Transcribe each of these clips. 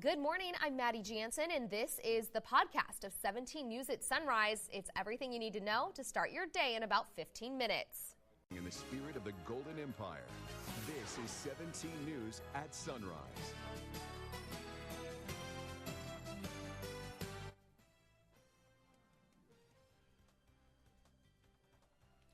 Good morning, I'm Maddie Jansen, and this is the podcast of 17 News at Sunrise. It's everything you need to know to start your day in about 15 minutes. In the spirit of the Golden Empire, this is 17 News at Sunrise.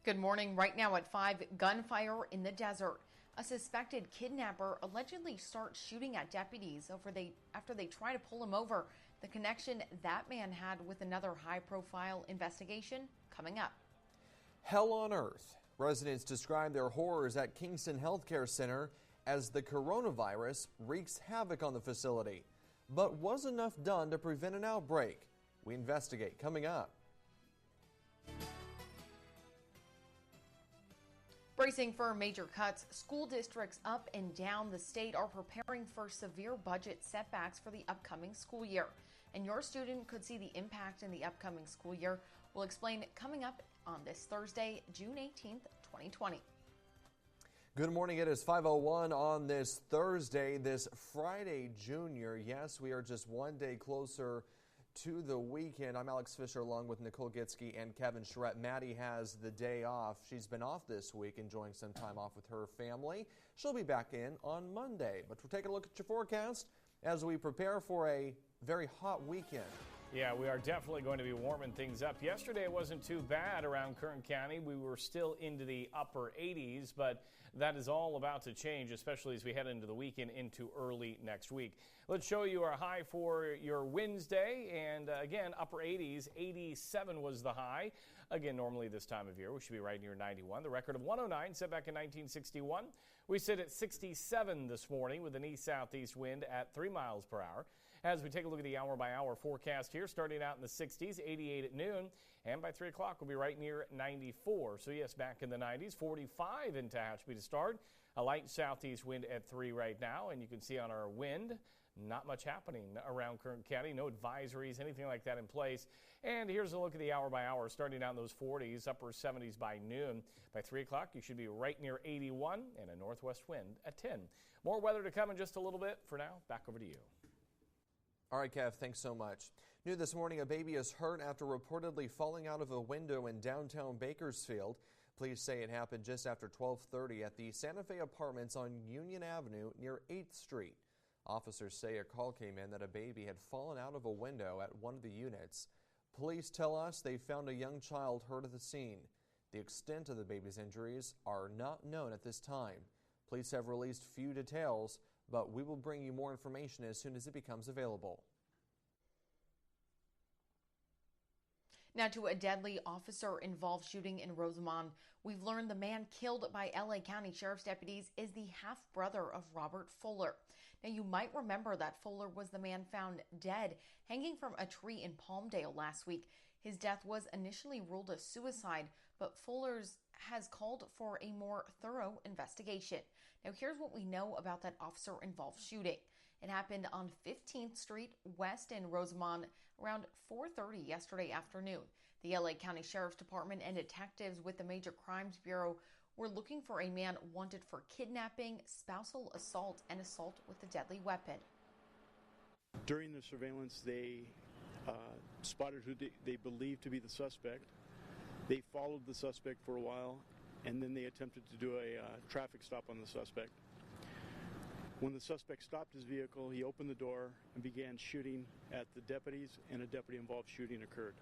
Good morning. Right now at 5, gunfire in the desert. A suspected kidnapper allegedly starts shooting at deputies after they try to pull him over. The connection that man had with another high-profile investigation coming up. Hell on earth. Residents describe their horrors at Kingston Healthcare Center as the coronavirus wreaks havoc on the facility. But was enough done to prevent an outbreak? We investigate coming up. Bracing for major cuts, school districts up and down the state are preparing for severe budget setbacks for the upcoming school year. And your student could see the impact in the upcoming school year. We'll explain coming up on this Thursday, June 18th, 2020. Good morning. It is 5:01 on this Thursday, this Friday, Junior. Yes, we are just one day closer to the weekend. I'm Alex Fisher along with Nicole Gitsky and Kevin Charette. Maddie has the day off. She's been off this week, enjoying some time off with her family. She'll be back in on Monday. But we're taking a look at your forecast as we prepare for a very hot weekend. Yeah, we are definitely going to be warming things up. Yesterday it wasn't too bad around Kern County. We were still into the upper 80s, but that is all about to change, especially as we head into the weekend into early next week. Let's show you our high for your Wednesday, and again, upper 80s. 87 was the high. Again, normally this time of year we should be right near 91. The record of 109 set back in 1961. We sit at 67 this morning with an east-southeast wind at 3 miles per hour. As we take a look at the hour-by-hour forecast here, starting out in the 60s, 88 at noon, and by 3 o'clock we'll be right near 94. So yes, back in the 90s, 45 in Tehachapi to start. A light southeast wind at 3 right now, and you can see on our wind, not much happening around Kern County. No advisories, anything like that in place. And here's a look at the hour-by-hour, starting out in those 40s, upper 70s by noon. By 3 o'clock, you should be right near 81, and a northwest wind at 10. More weather to come in just a little bit. For now, back over to you. All right, Kev, thanks so much. New this morning, a baby is hurt after reportedly falling out of a window in downtown Bakersfield. Police say it happened just after 12:30 at the Santa Fe Apartments on Union Avenue near 8th Street. Officers say a call came in that a baby had fallen out of a window at one of the units. Police tell us they found a young child hurt at the scene. The extent of the baby's injuries are not known at this time. Police have released few details, but we will bring you more information as soon as it becomes available. Now to a deadly officer-involved shooting in Rosamond. We've learned the man killed by LA County Sheriff's deputies is the half-brother of Robert Fuller. Now you might remember that Fuller was the man found dead, hanging from a tree in Palmdale last week. His death was initially ruled a suicide, but Fuller's has called for a more thorough investigation. Now here's what we know about that officer-involved shooting. It happened on 15th Street West in Rosamond around 4:30 yesterday afternoon. The LA County Sheriff's Department and detectives with the Major Crimes Bureau were looking for a man wanted for kidnapping, spousal assault, and assault with a deadly weapon. During the surveillance, they spotted who they believed to be the suspect. They followed the suspect for a while, and then they attempted to do a traffic stop on the suspect. When the suspect stopped his vehicle, he opened the door and began shooting at the deputies, and a deputy-involved shooting occurred.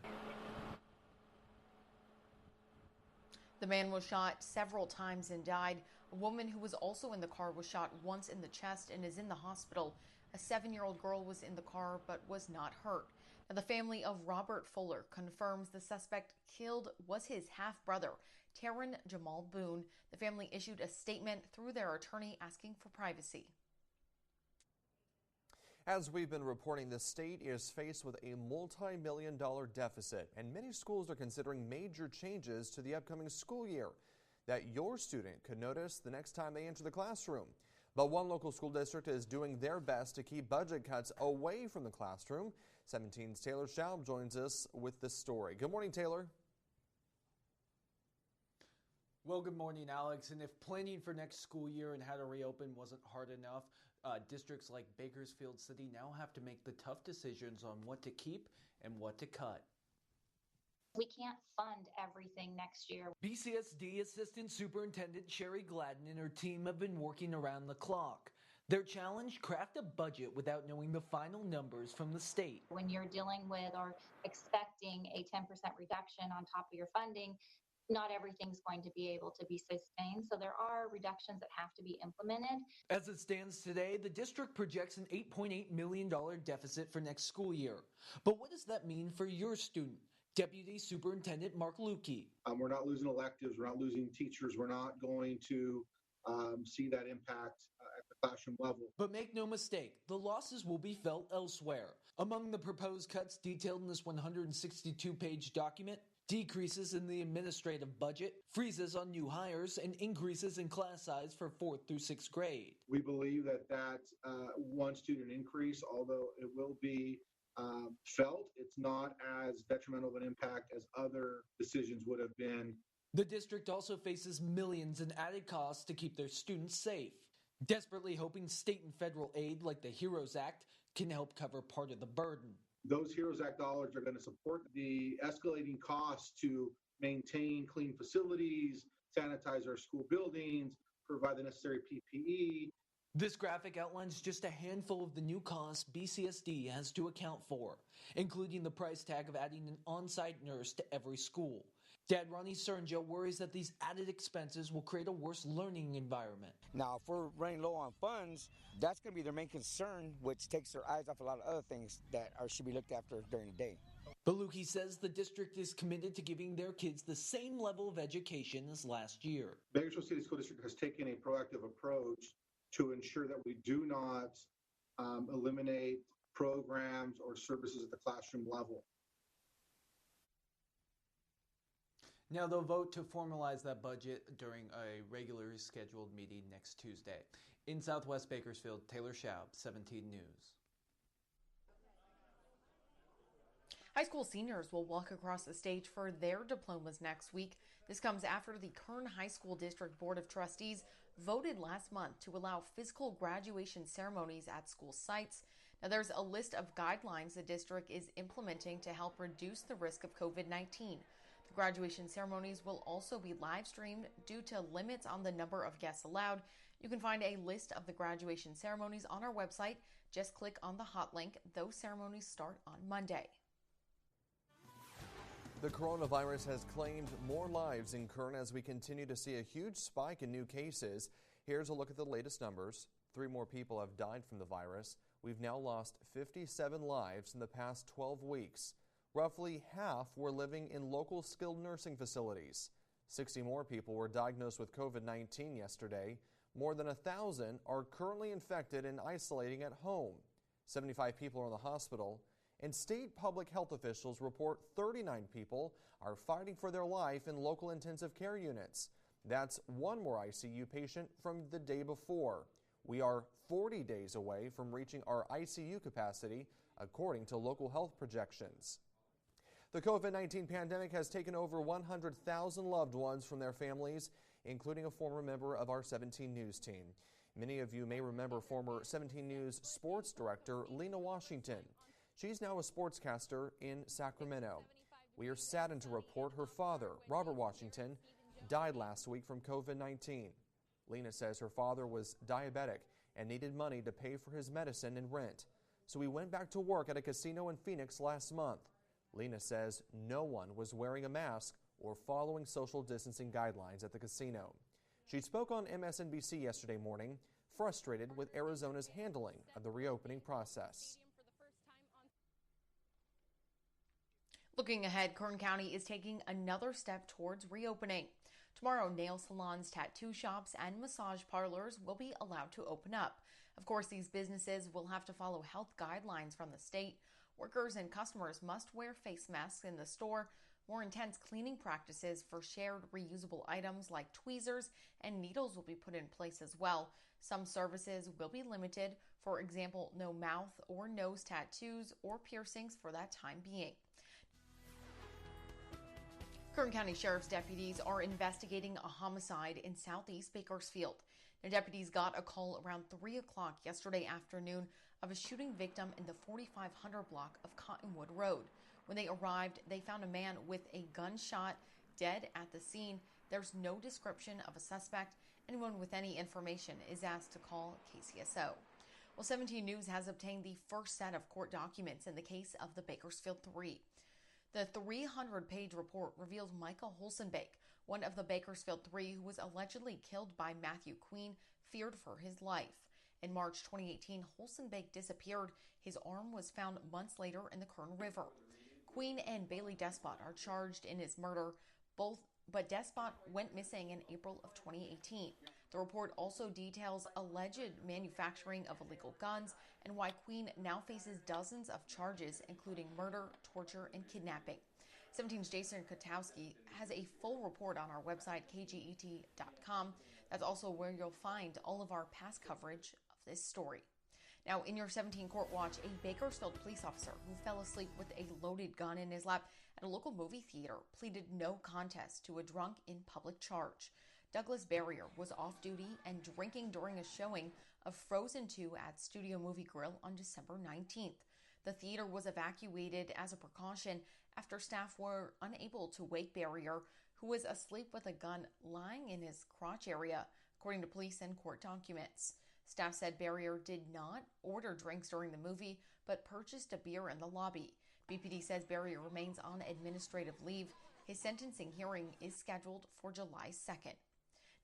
The man was shot several times and died. A woman who was also in the car was shot once in the chest and is in the hospital. A 7-year-old girl was in the car but was not hurt. Now, the family of Robert Fuller confirms the suspect killed was his half-brother, Taryn Jamal Boone. The family issued a statement through their attorney asking for privacy. As we've been reporting, the state is faced with a multi-million-dollar deficit, and many schools are considering major changes to the upcoming school year that your student could notice the next time they enter the classroom. But one local school district is doing their best to keep budget cuts away from the classroom. 17's Taylor Schaub joins us with this story. Good morning, Taylor. Well, good morning, Alex. And if planning for next school year and how to reopen wasn't hard enough, Districts like Bakersfield City now have to make the tough decisions on what to keep and what to cut. We can't fund everything next year. BCSD Assistant Superintendent Sherry Gladden and her team have been working around the clock. Their challenge, craft a budget without knowing the final numbers from the state. When you're dealing with or expecting a 10% reduction on top of your funding, not everything's going to be able to be sustained. So there are reductions that have to be implemented. As it stands today, the district projects an $8.8 million deficit for next school year. But what does that mean for your student? Deputy Superintendent Mark Lukey. We're not losing electives. We're not losing teachers. We're not going to see that impact at the classroom level. But make no mistake, the losses will be felt elsewhere. Among the proposed cuts detailed in this 162-page document, decreases in the administrative budget, freezes on new hires, and increases in class size for 4th through 6th grade. We believe that one student increase, although it will be felt, it's not as detrimental of an impact as other decisions would have been. The district also faces millions in added costs to keep their students safe, desperately hoping state and federal aid like the HEROES Act can help cover part of the burden. Those HEROES Act dollars are going to support the escalating costs to maintain clean facilities, sanitize our school buildings, provide the necessary PPE. This graphic outlines just a handful of the new costs BCSD has to account for, including the price tag of adding an on-site nurse to every school. Dad Ronnie Cernjo worries that these added expenses will create a worse learning environment. Now, if we're running low on funds, that's going to be their main concern, which takes their eyes off a lot of other things that should be looked after during the day. Baluki says the district is committed to giving their kids the same level of education as last year. Bakersfield City School District has taken a proactive approach to ensure that we do not eliminate programs or services at the classroom level. Now they'll vote to formalize that budget during a regularly scheduled meeting next Tuesday. In Southwest Bakersfield, Taylor Schaub, 17 News. High school seniors will walk across the stage for their diplomas next week. This comes after the Kern High School District Board of Trustees voted last month to allow physical graduation ceremonies at school sites. Now, there's a list of guidelines the district is implementing to help reduce the risk of COVID-19. The graduation ceremonies will also be live streamed due to limits on the number of guests allowed. You can find a list of the graduation ceremonies on our website. Just click on the hot link. Those ceremonies start on Monday. The coronavirus has claimed more lives in Kern as we continue to see a huge spike in new cases. Here's a look at the latest numbers. 3 more people have died from the virus. We've now lost 57 lives in the past 12 weeks. Roughly half were living in local skilled nursing facilities. 60 more people were diagnosed with COVID-19 yesterday. More than 1,000 are currently infected and isolating at home. 75 people are in the hospital. And state public health officials report 39 people are fighting for their life in local intensive care units. That's 1 more ICU patient from the day before. We are 40 days away from reaching our ICU capacity, according to local health projections. The COVID-19 pandemic has taken over 100,000 loved ones from their families, including a former member of our 17 News team. Many of you may remember former 17 News sports director Lena Washington. She's now a sportscaster in Sacramento. We are saddened to report her father, Robert Washington, died last week from COVID-19. Lena says her father was diabetic and needed money to pay for his medicine and rent. So he went back to work at a casino in Phoenix last month. Lena says no one was wearing a mask or following social distancing guidelines at the casino. She spoke on MSNBC yesterday morning, frustrated with Arizona's handling of the reopening process. Looking ahead, Kern County is taking another step towards reopening. Tomorrow, nail salons, tattoo shops, and massage parlors will be allowed to open up. Of course, these businesses will have to follow health guidelines from the state. Workers and customers must wear face masks in the store. More intense cleaning practices for shared reusable items like tweezers and needles will be put in place as well. Some services will be limited. For example, no mouth or nose tattoos or piercings for that time being. Kern County Sheriff's deputies are investigating a homicide in southeast Bakersfield. The deputies got a call around 3 o'clock yesterday afternoon of a shooting victim in the 4500 block of Cottonwood Road. When they arrived, they found a man with a gunshot dead at the scene. There's no description of a suspect. Anyone with any information is asked to call KCSO. Well, 17 News has obtained the first set of court documents in the case of the Bakersfield Three. The 300-page report revealed Michael Holsenbake, one of the Bakersfield Three who was allegedly killed by Matthew Queen, feared for his life. In March 2018, Holsenbake disappeared. His arm was found months later in the Kern River. Queen and Bailey Despot are charged in his murder, but Despot went missing in April of 2018. The report also details alleged manufacturing of illegal guns and why Queen now faces dozens of charges, including murder, torture, and kidnapping. 17's Jason Kotowski has a full report on our website, kget.com. That's also where you'll find all of our past coverage of this story. Now, in your 17 Court Watch, a Bakersfield police officer who fell asleep with a loaded gun in his lap at a local movie theater pleaded no contest to a drunk in public charge. Douglas Barrier was off duty and drinking during a showing of Frozen 2 at Studio Movie Grill on December 19th. The theater was evacuated as a precaution after staff were unable to wake Barrier, who was asleep with a gun lying in his crotch area, according to police and court documents. Staff said Barrier did not order drinks during the movie, but purchased a beer in the lobby. BPD says Barrier remains on administrative leave. His sentencing hearing is scheduled for July 2nd.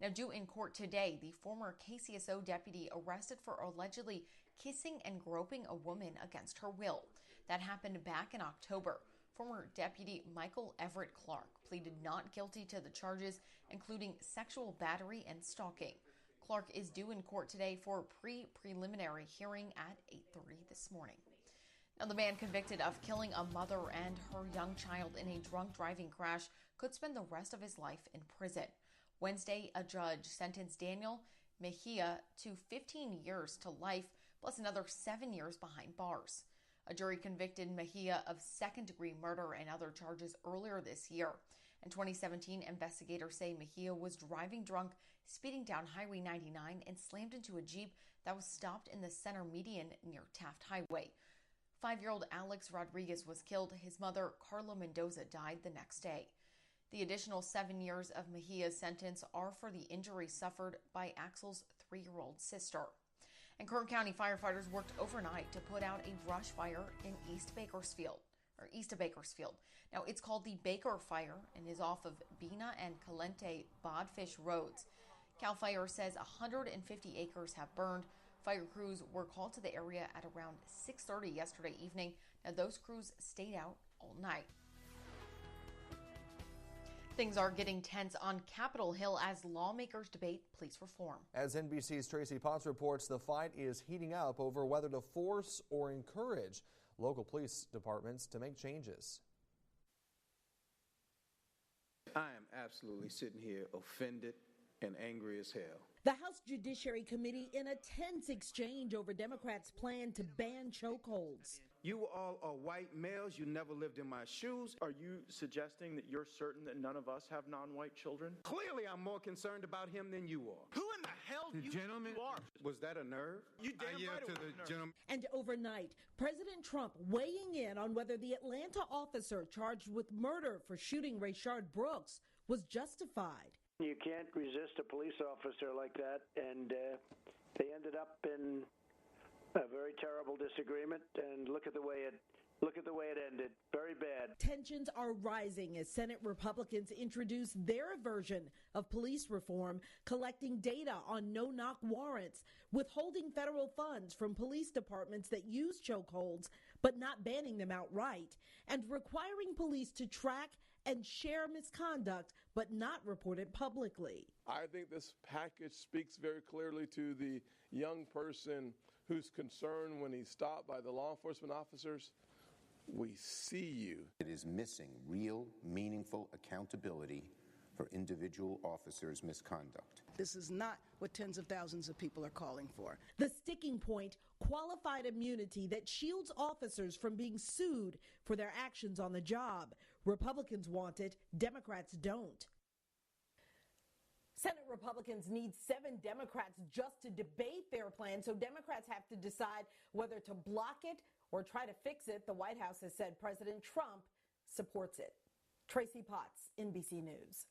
Now, due in court today, the former KCSO deputy arrested for allegedly kissing and groping a woman against her will. That happened back in October. Former Deputy Michael Everett Clark pleaded not guilty to the charges, including sexual battery and stalking. Clark is due in court today for a preliminary hearing at 8:30 this morning. Now, the man convicted of killing a mother and her young child in a drunk driving crash could spend the rest of his life in prison. Wednesday, a judge sentenced Daniel Mejia to 15 years to life, plus another 7 years behind bars. A jury convicted Mejia of second-degree murder and other charges earlier this year. In 2017, investigators say Mejia was driving drunk, speeding down Highway 99, and slammed into a Jeep that was stopped in the center median near Taft Highway. 5-year-old Alex Rodriguez was killed. His mother, Carla Mendoza, died the next day. The additional 7 years of Mejia's sentence are for the injuries suffered by Axel's 3-year-old sister. And Kern County firefighters worked overnight to put out a brush fire in east of Bakersfield. Now, it's called the Baker Fire and is off of Bina and Calente Bodfish Roads. CAL FIRE says 150 acres have burned. Fire crews were called to the area at around 6:30 yesterday evening. Now, those crews stayed out all night. Things are getting tense on Capitol Hill as lawmakers debate police reform. As NBC's Tracy Potts reports, the fight is heating up over whether to force or encourage local police departments to make changes. I am absolutely sitting here offended and angry as hell. The House Judiciary Committee in a tense exchange over Democrats' plan to ban chokeholds. You all are white males. You never lived in my shoes. Are you suggesting that you're certain that none of us have non-white children? Clearly, I'm more concerned about him than you are. Who in the hell do you are? Was that a nerve? You damn right it was a nerve. Gentleman. And overnight, President Trump weighing in on whether the Atlanta officer charged with murder for shooting Rayshard Brooks was justified. You can't resist a police officer like that, and they ended up in a very terrible disagreement, and look at the way it ended. Very bad. Tensions are rising as Senate Republicans introduce their version of police reform, collecting data on no-knock warrants, withholding federal funds from police departments that use chokeholds, but not banning them outright, and requiring police to track and share misconduct, but not report it publicly. I think this package speaks very clearly to the young person who's concerned when he's stopped by the law enforcement officers. We see you. It is missing real, meaningful accountability for individual officers' misconduct. This is not what tens of thousands of people are calling for. The sticking point, qualified immunity that shields officers from being sued for their actions on the job. Republicans want it, Democrats don't. Senate Republicans need 7 Democrats just to debate their plan, so Democrats have to decide whether to block it or try to fix it. The White House has said President Trump supports it. Tracy Potts, NBC News.